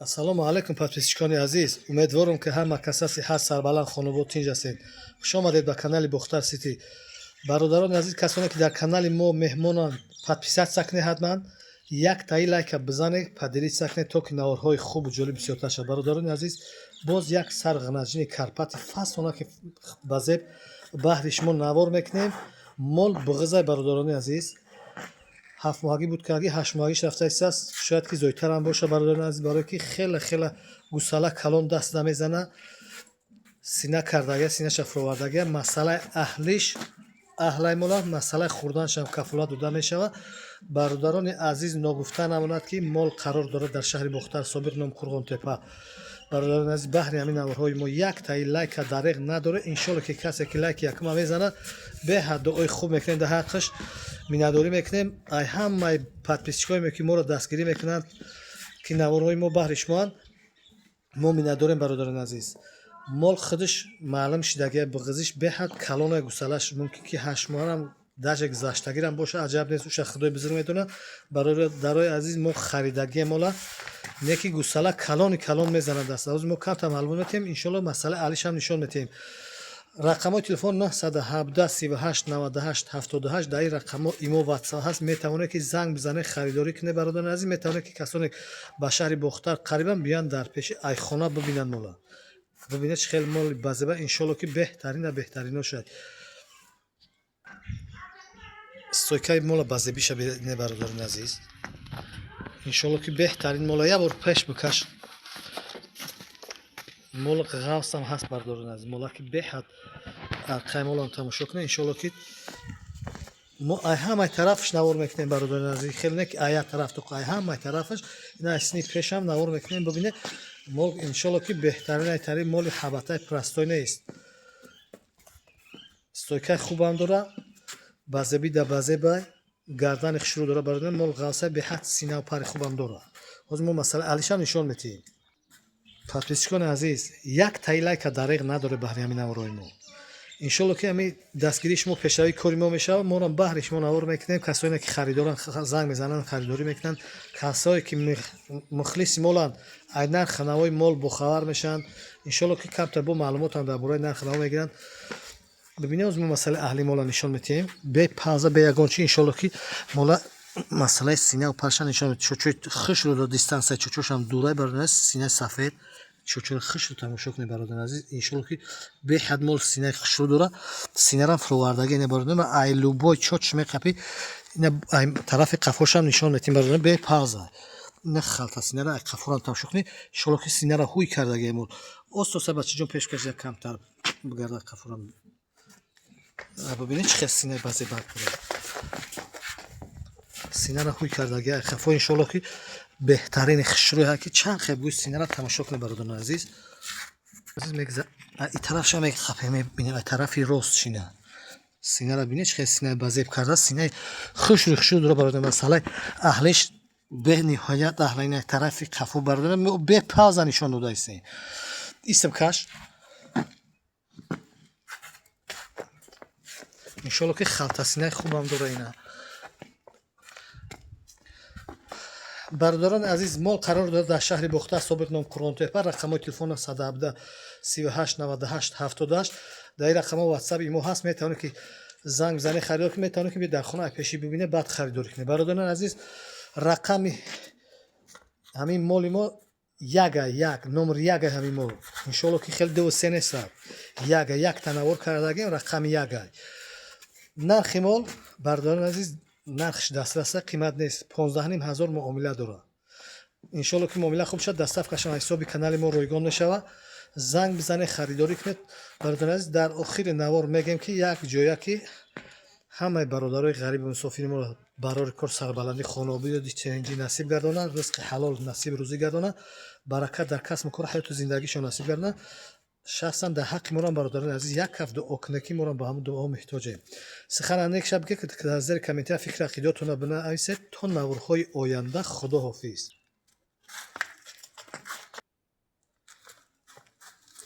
ассалому алайкум подписчикони азиз, умедворам ки ҳама каса сиҳат сарбаланд хонобод тинҷ ҳастед. хуш омадед ба канали Бухтар Сити. бародарони азиз, касоне ки дар канали мо меҳмонанд, подписатсия кунед, ҳатман як таи лайка бизанед, поделитсия кунед, то ки наворҳои хубу ҷолиб бисёртар шавад. бародарони азиз, боз як сар ғанаҷини карпати фасона ки ба зеб баҳри шумо навор мекунем. мол буғизай бародарони азиз, 7 моҳагӣ буд ки 8 моҳагиш рафта истааст, шояд ки зоитарам боша бародарони азиз, барое ки хела гусала калон даст намезана, сина кардагия, синаша фуровардагия, масъалаи аҳлай мола, масъалаи хӯрданашам кафолат дода мешавад. бародарони азиз, ногуфта намонад ки мол қарор дорад дар шаҳри Бухтар Собиқ ном Қурғонтепа. бародарони азиз, баҳри ҳамин наворҳои мо як таи лайка дареғ надоре. иншоалло ки касе ки лайки якума мезана, беҳад дуои хуб мекунем дар ҳаққаш, миннатдорӣ мекунем. ай ҳамаи подписчикои мо ки моро дастгирӣ мекунанд, ки наворҳои мо баҳри шумоанд, мо миннатдорем бародарони азиз. мол худаш маълум шидагия буғизиш беҳад калонаи гусалаш мумкин ки 8 моҳарам даже гузаштагирам боша, аҷаб нест, уша худои бузург медонад. бародарои азиз, мо харидагия мола не ки гусала калон мезанад даст. ҳозир мо камтар маълумот метиҳем, иншоалло масъалаи аҳлишам нишон метиҳем. рақамҳои телефон 917 38 98 78, дар ин рақамҳо имо ватсап ҳаст. метавонед ки занг бизанед, харидорӣ кунед. бародарони азиз, метавонед ки касоне ба шаҳри Бухтар қарибан биёянд, дар пеши айхона бибинанд. мола бибинед чӣ хел моли базеба, иншоалло ки беҳтарина беҳтарино шуяд. стойкаи мола базебиша бинед бародарони азиз, иншоалло ки беҳтарин мола. як бор пеш бикаш. мола ғавсам ҳаст бародарони азиз, мола ки беҳад арқаи молам тамошо кунед. иншоалло ки мо ай ҳамаи тарафаш навор мекунем бародарони азиз, хеле не ки ай як тараф, то ай ҳамаи тарафаш, ина сини пешам навор мекунем. бибинед мол иншоалло ки беҳтаринаи тари моли ҳабатаи простой нест. стойкаи хубам дора, базеби да базебай, гардани хушрӯ дора. бародарони мол ғавсаи беҳад синаву пари хубам дора. ҳозир мо масъалаи аҳлишам нишон метиҳем. подписчикони азиз, як таи лайка дареғ надоре баҳри ҳамин наворҳои мо. иншоалло ки ҳамин дастгирии шумо пешравии кори мо мешавад. морам баҳри шумо навор мекунем. касоне ки харидоранд занг мезананд, харидорӣ мекунанд. касое ки мухлиси моланд, ай нархи навои мол бохабар мешаванд. иншоалло ки камтар бо маълумотам дар бораи нархи наво мегиранд. бибинед ҳозир мо масъалаи аҳли мола нишон метиҳем. бе пауза, бе ягончи, иншоалло ки мола масъалаи синаву парша нишон метиҳем. чӯчӯи хушрӯ до дистансия, чӯчӯшам дурай бародарони азиз, синаи сафед, чӯчӯи хушрӯ тамошо кунед бародарони азиз. иншоалло ки беҳад мол синаи хушрӯ дора. синарам фуровардагӣ не бародарони ай лубой чоч меқапӣ. ина ай тарафи қафошам нишон метиҳем бародарони бе пауза. ина халта синара ай қафорам тамошо кунед. иншоалло ки синара ҳуй кардагия мол. остоса бачаҷон пеш кашида камтар гарда қафорам. бибинед чӣ хел синаи базебак дора. синара ҳуй кардагия ай қафо. иншоалло ки беҳтарини хушрӯя ки чанд хел буи синара тамошо кунед бародарони азиз. ин тарафша меқапем, мебинем ай тарафи рост шина. синара бинед чӣ хел синаи базеб карда, синаи хушрӯ дора бародарони масъалаи аҳлиш бениҳоят аҳла. ин ай тарафи қафо бародарони бе пауза нишон дода истем. истем каш. иншоалло ки халтасинаи хубам дора. ина бародарони азиз, мол қарор дорад дар шаҳри Бухтар Собиқ ном Қурғонтепа. рақамҳои телефон 917 38 98 78, дар ин рақамҳо ватсап имо ҳаст. метавонед ки занг бизанед, харидор ки метавонед ки биед дар хона ай пешӣ бибинед, баъд харидорӣ кунед. бародарони азиз, рақами ҳамин моли мо як номери як ай ҳамин мол. иншоалло ки хеле дуву се нестад. якта навор кардагем, рақами як ай. нархи мол бародарони азиз, нархш дастраса, қимат нест. 15 ҳазор муомила дора. иншоалло ки муомила хуб шад, даставкашам ҳисоби канали мо ройгон мешавад. занг бизанед, харидорӣ кунед. бародарони азиз, дар охири навор мегем ки як ҷоя ки ҳамаи бародарои ғарибу мусофири моро барори кор сарбаландӣ, хонаобӣ ёди ченҷӣ насиб гардонад, ризқи ҳалол насиб рӯзӣ гардонад, баракат дар касбу кор, ҳаёту зиндагишон насиб гардонад. шахсан дар ҳаққи морам бародарони азиз як каф дуо кунед ки морам ба ҳамун дуо муҳтоҷем. сухана нек шаб ки дар зери комментария фикри ақидотона бинависед. то наворҳои оянда. худо ҳофиз.